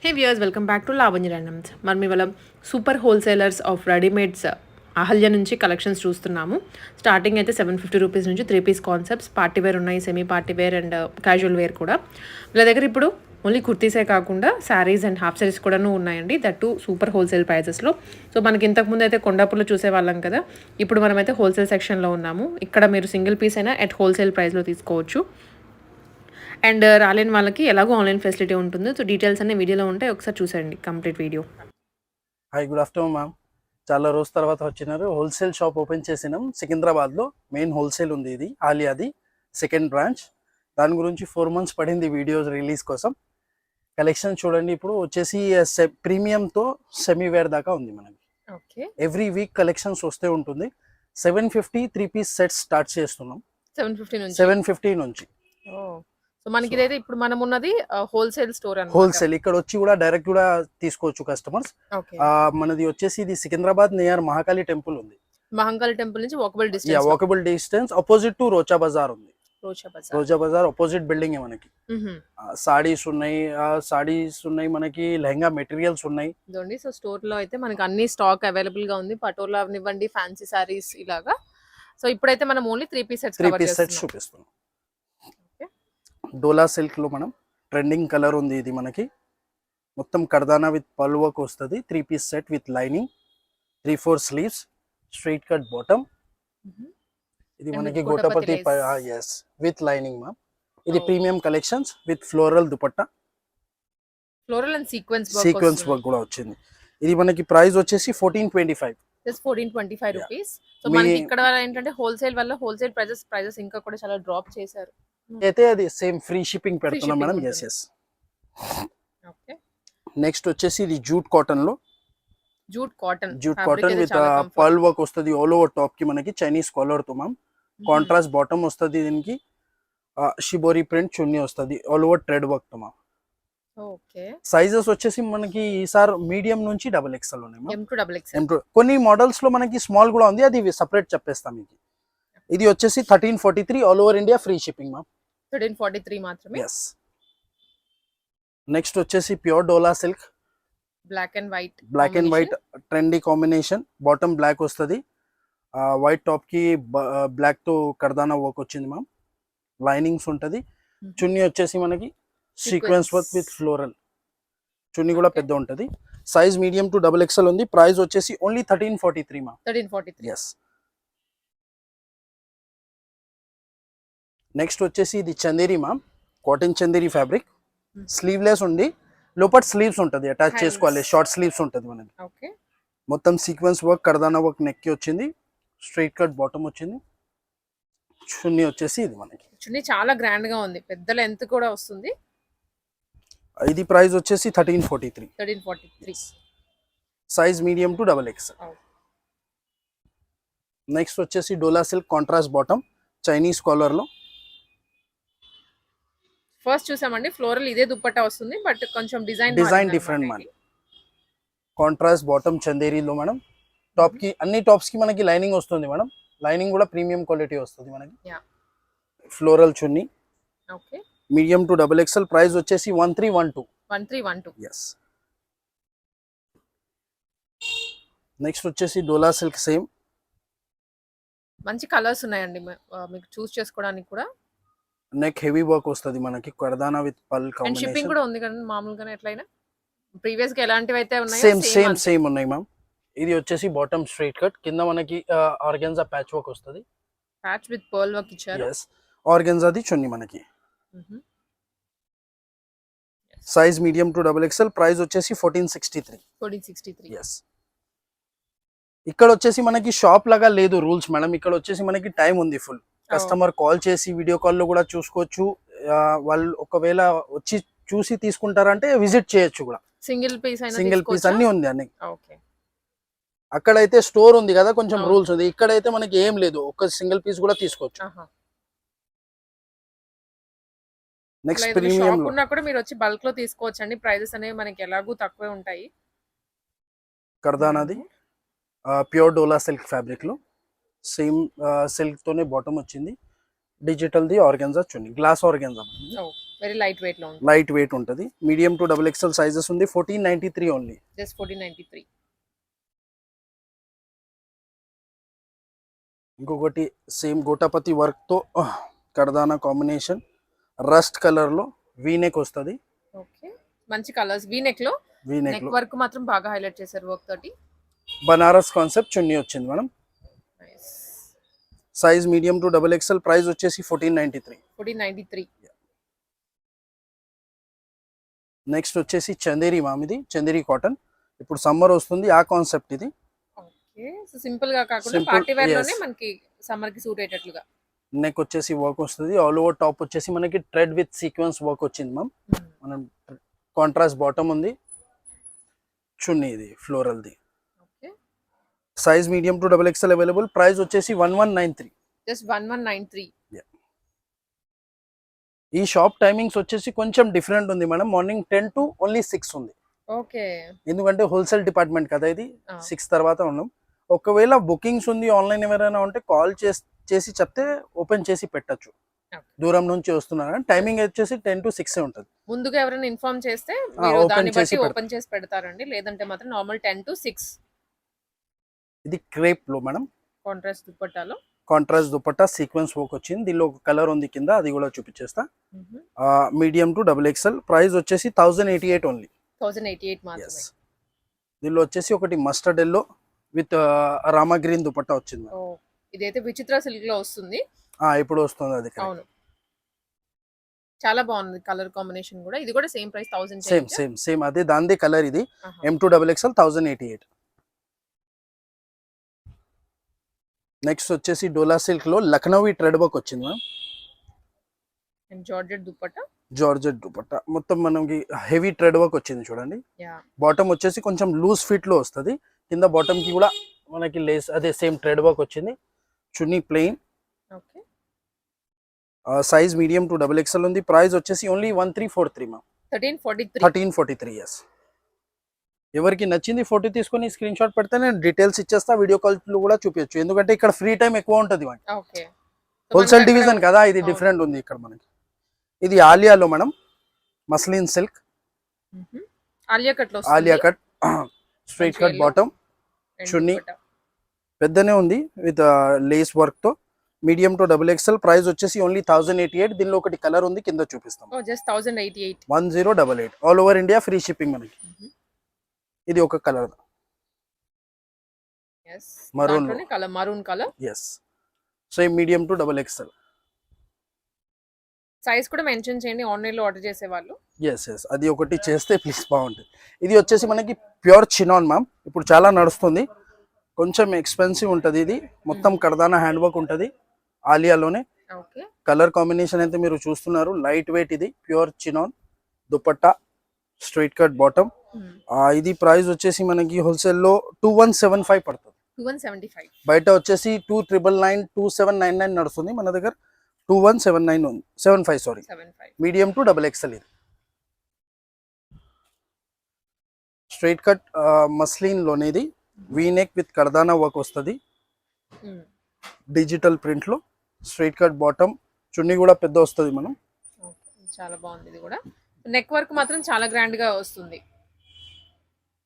Hey viewers, welcome back to Lavanya randoms. మనం ఇవాళ super wholesalers of readymades Ahalya నుంచి collections చూస్తున్నాము. స్టార్టింగ్ అయితే 750 రూపీస్ నుంచి 3 పీస్ కాన్సెప్ట్స్ పార్టీ వేర్ ఉన్నాయి, semi party wear and casual wear కూడా. వీళ్ళ దగ్గర ఇప్పుడు ఓన్లీ కుర్తీసే కాకుండా శారీస్ అండ్ హాఫ్ శారీస్ కూడాను ఉన్నాయండి. దట్టు సూపర్ హోల్సేల్ ప్రైజెస్లో. సో మనకి ఇంతకుముందు అయితే కొండాపూర్లో చూసేవాళ్ళం కదా, ఇప్పుడు మనమైతే హోల్సేల్ సెక్షన్లో ఉన్నాము. ఇక్కడ మీరు సింగిల్ పీస్ అయినా ఎట్ హోల్సేల్ ప్రైస్లో తీసుకోవచ్చు. అండ్ రాలేని వాళ్ళకి ఎలాగో ఆన్లైన్ ఫెసిలిటీ ఉంటుంది. సో డీటెయిల్స్ అన్ని వీడియోలో ఉంటాయి, ఒకసారి చూసేయండి complete video. Hi, good afternoon ma'am. చాలా రోజు తర్వాత వచ్చినారు. హోల్సేల్ షాప్ ఓపెన్ చేసినాం సికింద్రాబాద్లో. మెయిన్ హోల్సేల్ ఉంది, ఇది ఆలియాది సెకండ్ బ్రాంచ్. దాని గురించి 4 months పడింది వీడియోస్ రిలీజ్ కోసం. కలెక్షన్ చూడండి. ఇప్పుడు వచ్చేసి ప్రీమియంతో సెమీ వేర్ దాకా ఉంది మనకి. ఓకే, ఎవ్రీ వీక్ కలెక్షన్స్ వస్తే ఉంటుంది. 750 3 పీస్ సెట్స్ స్టార్ట్ చేస్తున్నాం. 750 నుంచి. సో మనకి ఇదైతే ఇప్పుడు మనం ఉన్నది హోల్సేల్ స్టోర్ అన్నమాట. హోల్సేల్ ఇక్కడ వచ్చి కూడా డైరెక్ట్ కూడా తీసుకోవచ్చు కస్టమర్స్. మనది వచ్చేసి ఇది సికింద్రాబాద్ నియర్ మహాకాళి టెంపుల్ ఉంది. మహంకాళి టెంపుల్ నుంచి walkable distance opposite to Rocha Bazaar ఉంది. రోజా బజార్ అపోజిట్ బిల్డింగ్ మనకి. సాడీస్ ఉన్నాయి మనకి, లెహంగా మెటీరియల్స్ ఉన్నాయి. సో స్టోర్ లో అయితే మనకి అన్ని స్టాక్ అవైలబుల్ గా ఉంది. పటోలా అవనివ్వండి, ఫ్యాన్సీ సారీస్ ఇలాగా. సో ఇప్పుడైతే మనం ఓన్లీ 3 పీస్ సెట్స్ చూపిస్తున్నాం. డోలా సిల్క్ లో మనం ట్రెండింగ్ కలర్ ఉంది. ఇది మనకి మొత్తం కర్దానా విత్ పల్ వర్క్ వస్తుంది. 3 piece set with lining, 3-4 sleeves, straight cut bottom. ఇది మనకి గోటపతి విత్ లైనింగ్ మ్యామ్. ఇది premium collections with floral dupatta, floral and sequence work కూడా వచ్చింది. ఇది మనకి ప్రైస్ వచ్చేసి 1425. 1425 రూపీస్. సో మనకి ఇక్కడ ఏంటంటే హోల్సేల్ వల్ల హోల్సేల్ ప్రైజెస్ ఇంకా కూడా చాలా డ్రాప్ చేశారు. అయితే అది సేమ్ ఫ్రీ షిప్పింగ్ పెడుతున్నాం మనం. ఎస్. ఓకే, నెక్స్ట్ వచ్చేసి ఇది జూట్ కాటన్ లో, jute cotton with pearl work వస్తుంది. ఆల్ ఓవర్ టాప్ కి మనకి చైనీస్ కాలర్ తో మ్యామ్. కాంట్రాస్ట్ బాటమ్ వస్తుంది. దీనికి షిబోరి ప్రింట్ చున్నీ వస్తుంది. ఆల్ ఓవర్ థ్రెడ్ వర్క్ తో మ్యామ్. ఓకే, సైజెస్ వచ్చేసి మనకి ఈసారి మీడియం నుంచి XXL ఉన్నాయి మ్యామ్. కొన్ని మోడల్స్ లో మనకి స్మాల్ కూడా ఉంది, అది సెపరేట్ చెప్పేస్తాం మీకు. ఇది వచ్చేసి 1343 all over India free shipping ma'am. 1343 మాత్రమే. yes. నెక్స్ట్ వచ్చేసి pure dola silk, black and white trendy combination. Bottom black వస్తుంది, వైట్ టాప్ కి బ్లాక్ తో కర్దానా వర్క్ వచ్చింది మ్యామ్. లైనింగ్స్ ఉంటది. చున్నీ వచ్చేసి మనకి సీక్వెన్స్ వర్క్ విత్ ఫ్లోరల్. చున్నీ కూడా పెద్ద ఉంటది. సైజ్ మీడియం టు XXL ఉంది. ప్రైస్ వచ్చేసి ఓన్లీ 1343 మ్యామ్. 1343. yes. నెక్స్ట్ వచ్చేసి ఇది Chanderi ma'am, cotton Chanderi fabric. Sleeveless ఉండి లోపల స్లీవ్స్ ఉంటుంది, అటాచ్ చేసుకోవాలి. షార్ట్ స్లీవ్స్ ఉంటుంది మనకి. మొత్తం సీక్వెన్స్ వర్క్, కర్దానా వర్క్ నెక్ కి వచ్చింది. స్ట్రైట్ కట్ బాటమ్ వచ్చింది. చున్నీ వచ్చేసి ఇది మనకి. చున్నీ చాలా గ్రాండ్ గా ఉంది, పెద్ద లెంత్ కూడా వస్తుంది. ఇది ప్రైస్ వచ్చేసి 1343. Size medium to XXL. Next వచ్చేసి Dola silk contrast bottom, Chinese collar లో. ఫస్ట్ చూసామండి ఫ్లోరల్, ఇదే దుపట్టా వస్తుంది, బట్ కొంచెం design different ma'am. Contrast bottom చందేరీలో మేడం. టాప్ కి అన్ని టాప్స్ కి మనకి లైనింగ్ వస్తుంది మేడం. లైనింగ్ కూడా ప్రీమియం క్వాలిటీ వస్తుంది మనకి. Floral chunni. Okay, medium to XXL. Price వచ్చేసి 1312. yes. నెక్స్ట్ వచ్చేసి డోలా సిల్క్ సేమ్. మంచి కలర్స్ ఉన్నాయండి, మీకు చూస్ చేసుకోవడానికి కూడా. నెక్ హెవీ వర్క్ వస్తుంది మనకి, కర్దానా విత్ పల్ కాంబినేషన్. షిప్పింగ్ కూడా ఉంది కదా మామూలుగానే ఎట్లైనా. ప్రీవియస్ గా ఎలాంటివి అయితే ఉన్నాయో సేమ్ ఉన్నాయి మ్యామ్. ఇది వచ్చేసి బాటమ్ స్ట్రైట్ కట్, కింద మనకి ఆర్గెన్జా ప్యాచ్ వర్క్ వస్తుంది. ప్యాచ్ విత్ పర్ల్ వర్క్ ఇచ్చారు. yes. ఆర్గెన్జాది చున్నీ మనకి. Size medium to XXL. Price వచ్చేసి 1463. yes. ఇక్కడ వచ్చేసి మనకి షాప్ లాగా లేదు రూల్స్ మేడం. ఇక్కడ వచ్చేసి మనకి టైం ఉంది ఫుల్. కస్టమర్ కాల్ చేసి వీడియో కాల్ లో కూడా చూసుకోవచ్చు. వాళ్ళు ఒకవేళ వచ్చి చూసి తీసుకుంటారంటే విజిట్ చేయొచ్చు కూడా. సింగిల్ పీస్ అన్ని ఉంది అన్ని. అక్కడైతే స్టోర్ ఉంది కదా, కొంచెం రూల్స్ ఉంది. ఇక్కడైతే మనకి ఏం లేదు, ఒక సింగిల్ పీస్ కూడా తీసుకోవచ్చు. నెక్స్ట్ ప్రీమియం ఉన్నా కూడా మీరు వచ్చి బల్క్ లో తీసుకోవచ్చు అండి. ప్రైజెస్ అనేవి మనకి ఎలాగూ తక్కువే ఉంటాయి. కర్దానాది ప్యూర్ డోలా సిల్క్ ఫ్యాబ్రిక్ లో సేమ్ సిల్క్ తోనే బాటమ్ వచ్చింది. Digital the organza chunni, glass organza. Very light weight లో ఉంది. లైట్ వెయిట్ ఉంటుంది. Medium to double XL sizes ఉంది. 1493 ఓన్లీ. జస్ట్ 1493. ఇంకొకటి సేమ్ గోటాపతి వర్క్ తో కర్దానా కాంబినేషన్ రస్ట్ కలర్ లో వీనెక్ వస్తుంది. ఓకే, మంచి కలర్స్. వీనెక్ లో నెక్ వర్క్ మాత్రం బాగా హైలైట్ చేశారు వర్క్ తోటి. బనారస్ కాన్సెప్ట్ చున్నీ వచ్చింది madam. Size medium to double XL. Price వచ్చేసి 1493. నెక్స్ట్ వచ్చేసి చందేరి మామిది, చందేరి కాటన్. ఇప్పుడు సమ్మర్ వస్తుంది, ఆ కాన్సెప్ట్ ఇది. ఓకే, సో సింపుల్ గా కాకుండా పార్టీ వేర్ లోనే మనకి సమ్మర్ కి సూట్ అయ్యేటట్లుగా. నెక్ వచ్చేసి వర్క్ వస్తుంది. ఆల్ ఓవర్ టాప్ వచ్చేసి మనకి థ్రెడ్ విత్ సీక్వెన్స్ వర్క్ వచ్చింది మ్యామ్. మనం కాంట్రాస్ట్ బాటమ్ ఉంది, చున్నీ ఇది floral the. Size medium to double XL available. Price వచ్చేసి 1193. జస్ట్ 1193. ఈ షాప్ టైమింగ్స్ వచ్చేసి కొంచెం డిఫరెంట్ ఉంది మేడం. మార్నింగ్ 10 to ఓన్లీ 6 ఉంది. ఓకే, ఎందుకంటే హోల్సేల్ డిపార్ట్మెంట్ కదా ఇది. 6 తర్వాత ఉన్నాం. ఒకవేళ బుకింగ్స్ ఉంది ఆన్లైన్ ఎవరైనా ఉంటే కాల్ చేసి చెప్తే ఓపెన్ చేసి పెట్టచ్చు. దూరం నుంచి వస్తున్నారు. టైమింగ్ వచ్చేసి 10 to 6 ఉంటుంది. ముందుగా ఎవరైనా ఇన్ఫార్మ్ చేస్తే దాన్ని బట్టి ఓపెన్ చేసి పెడతారండి. లేదంటే మాత్రం నార్మల్ 10 to 6. ఇది క్రేప్ లో మేడం, కాంట్రాస్ట్ దుపట్టాలో. కాంట్రాస్ట్ దుపట్టా సీక్వెన్స్ వర్క్ వచ్చింది. దీనిలో ఒక కలర్ ఉంది కింద, అది కూడా చూపించేస్తా. Medium to double XL. Price వచ్చేసి 1088 ఓన్లీ. 1088 మాత్రమే. దీనిలో వచ్చేసి ఒకటి mustard yellow with Rama green dupatta వచ్చింది. ఇదైతే విచిత్ర సిల్క్ లో వస్తుంది. ఇప్పుడు వస్తుంది అది. అవును, చాలా బాగుంది కలర్ కాంబినేషన్ కూడా. ఇది కూడా సేమ్ ప్రైస్ 1000. సేమ్ అదే దాందే కలర్. ఇది M2 డబుల్ ఎక్స్ఎల్ 1088. నెక్స్ట్ వచ్చేసి డోలా సిల్క్ లో లక్నోవి థ్రెడ్ వర్క్ వచ్చింది మ్యామ్. జార్జెట్ దుపట్టా మొత్తం మనకి హెవీ థ్రెడ్ వర్క్ వచ్చింది చూడండి. బాటమ్ వచ్చేసి కొంచెం లూజ్ ఫిట్ లో వస్తుంది. కింద బాటమ్ కి కూడా మనకి లేస్ అదే సేమ్ థ్రెడ్ వర్క్ వచ్చింది. Chunni plain. Size medium to double XL ఉంది. ప్రైస్ వచ్చేసి ఓన్లీ 1343 మ్యామ్. 1343. ఎస్. ఎవరికి నచ్చింది ఫోటో తీసుకొని స్క్రీన్ షాట్ పెడితే నేను డీటెయిల్స్ ఇచ్చేస్తా. వీడియో కాల్ కూడా చూపించచ్చు. ఎందుకంటే ఇక్కడ ఫ్రీ టైం ఎక్కువ ఉంటుంది. హోల్సేల్ డివిజన్ కదా, ఇది డిఫరెంట్ ఉంది ఇక్కడ మనకి. ఇది ఆలియాలో madam, muslin silk. Alia cut straight cut bottom, chunni పెద్దనే ఉంది విత్ లేస్ వర్క్ తో. Medium to double XL. Price వచ్చేసి ఓన్లీ 1088. దీనిలో ఒకటి కలర్ ఉంది, కింద చూపిస్తాం. 1088. All over India free shipping మనకి. ఇది ఒక colour maroon colour. yes. So medium to double XL. Size కూడా మెన్షన్ చేయండి ఆన్లైన్ లో ఆర్డర్ చేసే వాళ్ళు. yes అది ఒకటి చేస్తే ప్లీజ్ బాగుంటుంది. ఇది వచ్చేసి మనకి ప్యూర్ చినాన్ మ్యామ్. ఇప్పుడు చాలా నడుస్తుంది. కొంచెం ఎక్స్పెన్సివ్ ఉంటుంది. ఇది మొత్తం కర్దానా హ్యాండ్ వర్క్ ఉంటుంది ఆలియాలోనే. కలర్ కాంబినేషన్ అయితే మీరు చూస్తున్నారు. Light weight. ఇది pure chinon dupatta, straight cut bottom. ఇది ప్రైస్ వచ్చేసి మనకి హోల్సేల్ లో 2175 పడుతుంది. 2175. బయట వచ్చేసి 2999 2799 నడుస్తుంది. మన దగ్గర 2175 sorry. Medium to double XL. ఇది స్ట్రైట్ కట్ మస్లిన్ లోనే. ఇది వీనెక్ విత్ కర్దానా వర్క్ వస్తుంది డిజిటల్ ప్రింట్ లో. స్ట్రైట్ కట్ బాటమ్, చున్నీ కూడా పెద్ద వస్తుంది మనం. చాలా బాగుంది. ఇది కూడా నెక్ వర్క్ మాత్రం చాలా గ్రాండ్ గా వస్తుంది.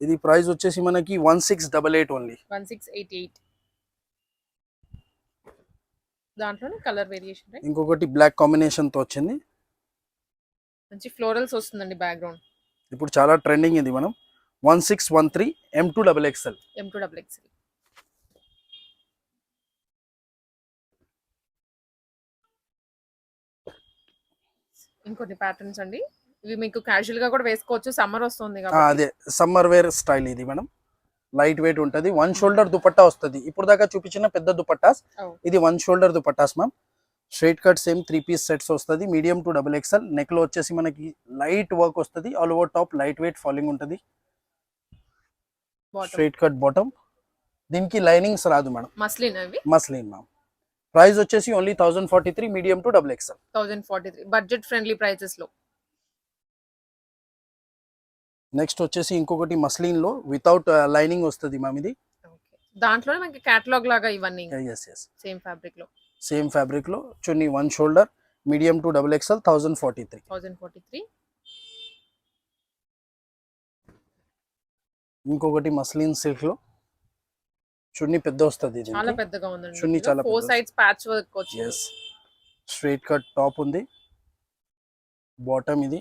ఇది ప్రైస్ వచ్చేసి మనకి 1688 ఓన్లీ. 1688. దాంట్లోనే కలర్ వేరియేషన్. ఇంకొకటి బ్లాక్ కాంబినేషన్ తో వచ్చింది. మంచి ఫ్లోరల్స్ వస్తుందండి బ్యాక్గ్రౌండ్. ఇప్పుడు చాలా ట్రెండింగ్ ఇది. మనం 1613 M2 డబుల్ ఎక్స్ఎల్. ఇంకొన్ని ప్యాటర్న్స్ అండి. ఇవి మీకు క్యాజువల్ గా కూడా వేసుకోవచ్చు. సమ్మర్ వస్తుంది కాబట్టి. అదే సమ్మర్ వేర్ స్టైల్ ఇది మేడం. లైట్ వెయిట్ ఉంటది. 1 షోల్డర్ దుపట్టా వస్తుంది. ఇప్పుడు దాకా చూపించిన పెద్ద దుపట్టాస్, ఇది 1 shoulder dupattas ma'am. Straight cut same 3 piece sets వస్తుంది. Medium to double XL. Neck లో వచ్చేసి మనకి లైట్ వర్క్ వస్తుంది. All over top light weight falling ఉంటుంది. Straight cut bottom. దీనికి లైనింగ్స్ రాదు మేడం. Muslin ma'am. ప్రైస్ వచ్చేసి only 1043. Medium to double XL. 1043 budget friendly prices లో. నెక్స్ట్ వచ్చేసి ఇంకొకటి మస్లిన్ లో వితౌట్ లైనింగ్ వస్తుంది మ్యామ్. ఇది దాంట్లోనే మనకి కేటలాగ్ లాగా ఇవన్నీ. yes సేమ్ ఫ్యాబ్రిక్ లో. చున్నీ 1 shoulder. Medium to double XL 1043. 1043. ఇంకొకటి మస్లిన్ సిల్క్ లో చున్నీ పెద్ద వస్తుంది, ఇది చాలా పెద్దగా ఉందండి. చున్నీ చాలా 4 సైడ్స్ ప్యాచ్ వర్క్ వచ్చింది. yes స్ట్రైట్ కట్ టాప్ ఉంది, బాటమ్ ఇది.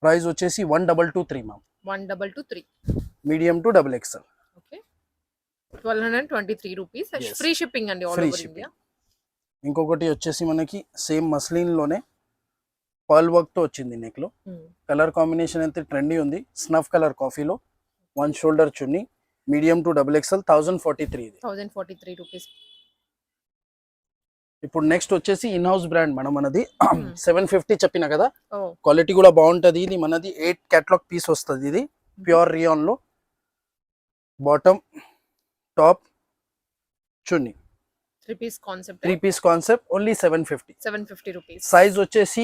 ప్రైస్ వచ్చేసి 1223 ma'am. 1223. Medium to double XL. Okay 1223 rupees. Free shipping అండి ఆల్ ఓవర్ ఇండియా. ఇంకొకటి వచ్చేసి మనకి సేమ్ మస్లిన్ లోనే పర్ల్ వర్క్ తో వచ్చింది నెక్ లో. కలర్ కాంబినేషన్ అయితే ట్రెండీ ఉంది, స్నఫ్ కలర్ కాఫీలో. 1 shoulder chunni, medium to double XL 1043. ఇది 1043 రూపీస్. ఇప్పుడు నెక్స్ట్ వచ్చేసి ఇన్ హౌస్ బ్రాండ్ మేడం మనది. 750 చెప్పిన కదా, ఓ క్వాలిటీ కూడా బాగుంటది. ఇది మనది 8 కేటలాగ్ పీస్ వస్తుంది. ఇది ప్యూర్ రియాన్ లో, బాటమ్ టాప్ చున్నీ, 3 piece concept. Only 750 rupees. Size వచ్చేసి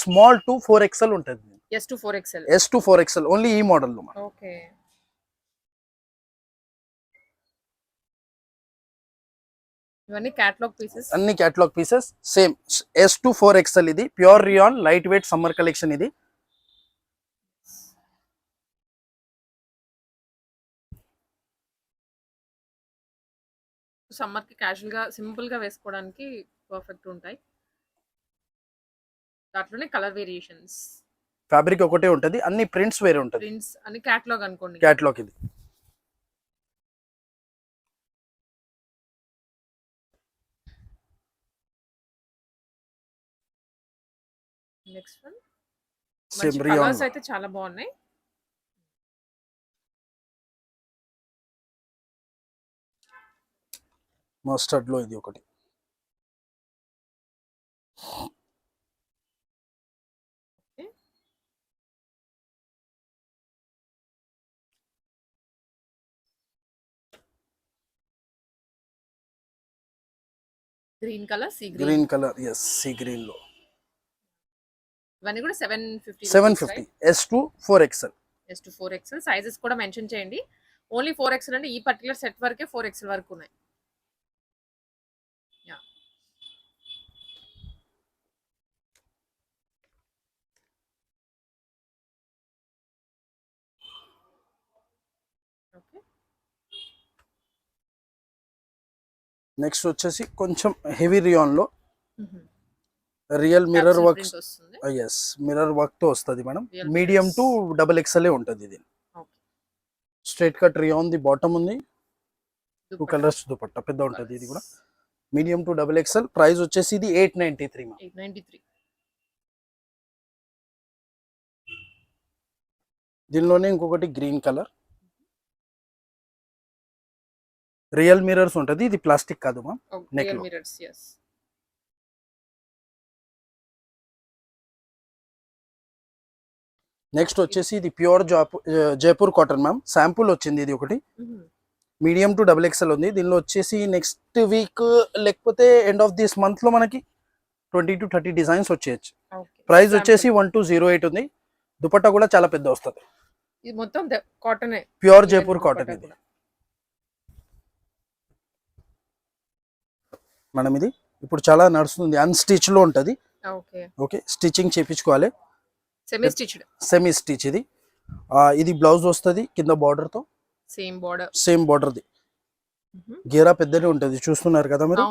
స్మాల్ టు 4XL ఉంటుంది. S to 4XL. S to 4XL only ఈ మోడల్ లో. ఓకే ఇవన్నీ కేటలాగ్ పీసెస్, అన్ని catalogue pieces same. S to 4XL ఇది pure rayon light weight summer collection. ఇది summer కి casual గా సింపుల్ గా వేసుకోవడానికి పర్ఫెక్ట్ ఉంటాయి. దాంట్లోనే కలర్ వేరియేషన్స్, ఫ్యాబ్రిక్ ఒకటే ఉంటది, అన్ని ప్రింట్స్ వేరే ఉంటది. ప్రింట్స్ అని కేటలాగ్ అనుకోండి. కేటలాగ్ ఇది. Next one same colours rayon అయితే చాలా బాగున్నాయి. మస్టర్డ్ లో ఇది ఒకటి. Green colour, sea green. Green colour, yes sea green లో. ఇవన్నీ కూడా 750. 750 S to 4XL. S to 4XL. Sizes కూడా మెన్షన్ చేయండి. ఓన్లీ 4XL అంటే ఈ పర్టికులర్ సెట్ వరకే 4XL వరకు ఉన్నాయి. Yeah okay. నెక్స్ట్ వచ్చేసి కొంచెం హెవీ రియాన్ లో real mirror work. Yes mirror work తో వస్తుంది madam. Medium to double XL ఉంటుంది ఇది. స్ట్రైట్ కట్ రియాన్ ది బాటమ్ ఉంది, 2 కలర్స్ దుపట్టా పెద్ద ఉంటుంది. ఇది కూడా medium to double XL. Price వచ్చేసి ఇది 893 మ్యామ్. 893. దీనిలోనే ఇంకొకటి గ్రీన్ కలర్ రియల్ మిర్రర్స్ ఉంటుంది. ఇది ప్లాస్టిక్ కాదు మ్యామ్, నెక్ లో. Mirrors yes. నెక్స్ట్ వచ్చేసి ఇది pure Jaipur cotton ma'am. Sample వచ్చింది ఇది ఒకటి. మీడియం టు డబుల్ ఎక్స్ఎల్ ఉంది. దీనిలో వచ్చేసి నెక్స్ట్ వీక్ లేకపోతే ఎండ్ ఆఫ్ దిస్ మంత్ లో మనకి 20 to 30 డిజైన్స్ వచ్చేయచ్చు. ప్రైస్ వచ్చేసి 1208 ఉంది. దుపట్టా కూడా చాలా పెద్ద వస్తుంది. ఇది మొత్తం కాటన్, ప్యూర్ జైపూర్ కాటన్ ఇది మనం. ఇది ఇప్పుడు చాలా నడుస్తుంది, అన్స్టిచ్ లో ఉంటది. ఓకే ఓకే స్టిచింగ్ చేపించుకోవాలి. Semi stitched. సెమీ స్టిచ్ ఇది. ఇది బ్లౌజ్ వస్తుంది కింద బార్డర్ తో. సేమ్ బార్డర్ ది. గేరా పెద్దనే ఉంటది, చూస్తున్నారు కదా మీరు.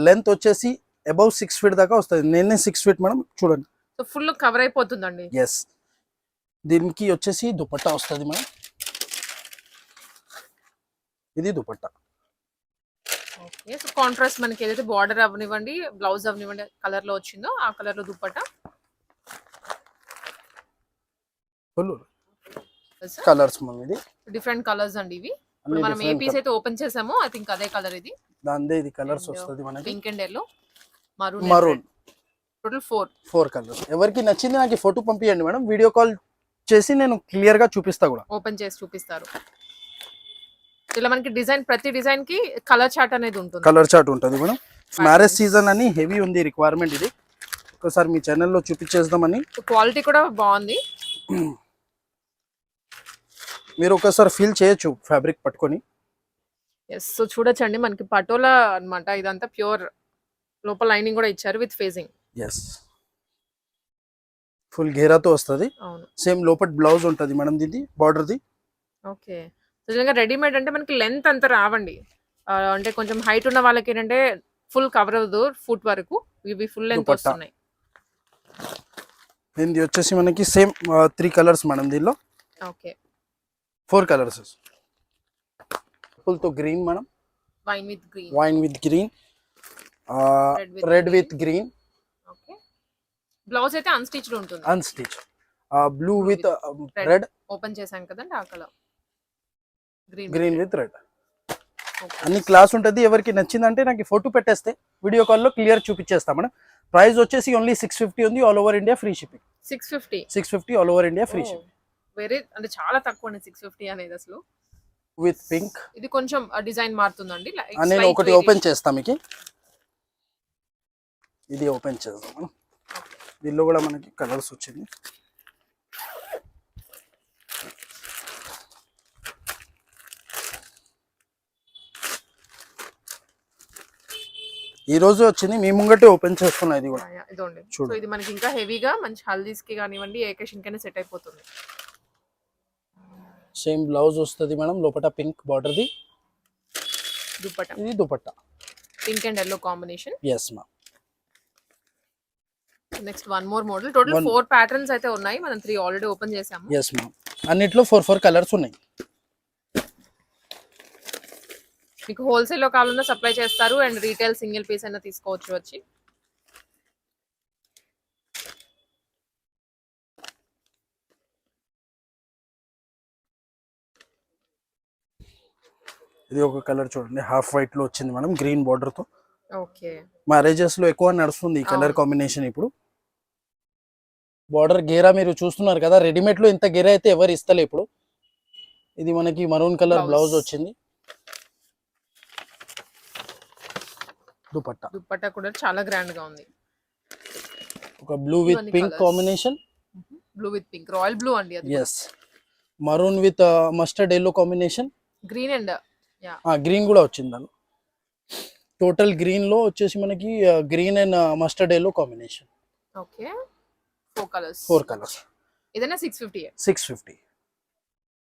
లెంత్ వచ్చేసి అబౌవ్ 6 feet దాకా వస్తుంది. నేనే 6 feet మేడం, చూడండి. సో ఫుల్ కవర్ అయిపోతుందండి. ఎస్ దీనికి వచ్చేసి దుపట్టా వస్తుంది మేడం. ఇది దుపట్టా. ఓకే సో కాంట్రాస్ట్ మనకి ఏదైతే బార్డర్ అవనివ్వండి, బ్లౌజ్ అవనివ్వండి కలర్ లో వచ్చిందో ఆ కలర్ లో దుపట్టా. ఫుల్ కలర్స్ మనం. ఇది డిఫరెంట్ కలర్స్ అండి ఇవి. ఇప్పుడు మనం ఏ పీస్ అయితే ఓపెన్ చేసామో ఐ థింక్ అదే కలర్ ఇది. దాందే ఇది కలర్స్ వస్తుంది మనకి. Pink and yellow, maroon. Total 4 colours. ఎవరికి నచ్చింది నాకు ఫోటో పంపియండి మేడం, వీడియో కాల్ చేసి నేను క్లియర్ గా చూపిస్తా కూడా. ఓపెన్ చేసి చూపిస్తారు. ఇలా మనకి డిజైన్, ప్రతి డిజైన్ కి కలర్ చార్ట్ అనేది ఉంటుంది. కలర్ చార్ట్ ఉంటుంది మేడం. మ్యారేజ్ సీజన్ అని హెవీ ఉంది రిక్వైర్మెంట్. ఇది ఒకసారి మీ ఛానల్లో చూపించేద్దామని. క్వాలిటీ కూడా బాగుంది. మీరు ఒకసారి ఫీల్ చేయొచ్చు ఫ్యాబ్రిక్ పట్టుకొని. ఎస్ సో చూడొచ్చండి మనకి పటోలా అన్నమాట. ఇదంతా ప్యూర్ లోపల లైనింగ్ కూడా ఇచ్చారు విత్ ఫేజింగ్. ఎస్, ఫుల్ ఘేరాతో వస్తుంది. అవును. సేమ్ లోపల బ్లౌజ్ ఉంటుంది మేడం దీది బార్డర్ది. ఓకే. నిజంగా రెడీమేడ్ అంటే మనకి లెంత్ అంత రావండి. అంటే కొంచెం హైట్ ఉన్న వాళ్ళకి ఏంటంటే ఫుల్ కవర్ అవ్వదు ఫుట్ వరకు. ఇవి ఫుల్ లెంత్ దుపట్టా. వస్తున్నాయి. దీనిది వచ్చేసి మనకి సేమ్ 3 కలర్స్ మేడం, దీనిలో ఓకే. 4 కలర్స్. తో green madam, wine with green, wine with green, red with green. Okay. Blouse అయితే అన్‌స్టిచ్డ్ ఉంటుంది. Unstitch, blue with red, open చేశాం కదండి ఆ కలర్. Green with red. అన్ని క్లాస్ ఉంటుంది. ఎవరికి నచ్చిందంటే నాకు ఫోటో పెట్టేస్తే వీడియో కాల్లో క్లియర్ చూపించేస్తాం మేడం. ప్రైస్ వచ్చేసి ఓన్లీ 650 ఉంది, all over India free shipping. 650 all over India free shipping. వేరే అంటే చాలా తక్కువ అండి 650 అనేది అసలు. With pink. ఇది కొంచెం డిజైన్ మారుతుందండి. నేను ఒకటి ఓపెన్ చేస్తాం మీకు. ఇది ఓపెన్ చేద్దాం మనం. దీనిలో కూడా మనకి కలర్స్ వచ్చింది. ఈ రోజు వచ్చింది, మీ ముంగటే ఓపెన్ చేస్తున్నా. ఇది కూడా ఇదండి. సో ఇది మనకి ఇంకా హెవీగా మంచి హల్దీస్ కి కానివ్వండి, ఏ అకేషన్ కైనా సెట్ అయిపోతుంది. సేమ్ బ్లౌజ్ వస్తుంది మేడం, లోపల పింక్ బార్డర్ ది దుపట్టా. ఇది dupatta, pink and yellow combination. Yes ma'am. Next one more model. Total 4 patterns అయితే ఉన్నాయి. మనం 3 ఆల్రెడీ ఓపెన్ చేసాము. Yes ma'am. అన్నిట్లో 4 కలర్స్ ఉన్నాయి. మీకు హోల్సేల్ లో కావాలన్నా సప్లై చేస్తారు అండ్ రీటైల్ సింగిల్ పీస్ అయినా తీసుకోవచ్చు వచ్చి. ఇది ఒక కలర్ చూడండి, హాఫ్ వైట్ లో వచ్చింది మేడం, గ్రీన్ బార్డర్ తో. ఓకే. మ్యారేజెస్ లో ఎక్కువ నడుస్తుంది ఈ కలర్ కాంబినేషన్. ఇప్పుడు బార్డర్ గేరా మీరు చూస్తున్నారు కదా, రెడీమేడ్ లో ఇంత గేరా అయితే ఎవరు ఇస్తలే ఇప్పుడు. ఇది మనకి మరూన్ కలర్ బ్లౌజ్ వచ్చింది. దుపట్టా కూడా చాలా గ్రాండ్ గా ఉంది. ఒక blue with pink combination. Blue with pink, royal blue అండి అది. yes, maroon with mustard yellow combination. Green and green కూడా వచ్చింది దాని. టోటల్ గ్రీన్ లో వచ్చేసి మనకి green and mustard yellow combination. Okay. 4 colours. ఇదైనా 650. 650.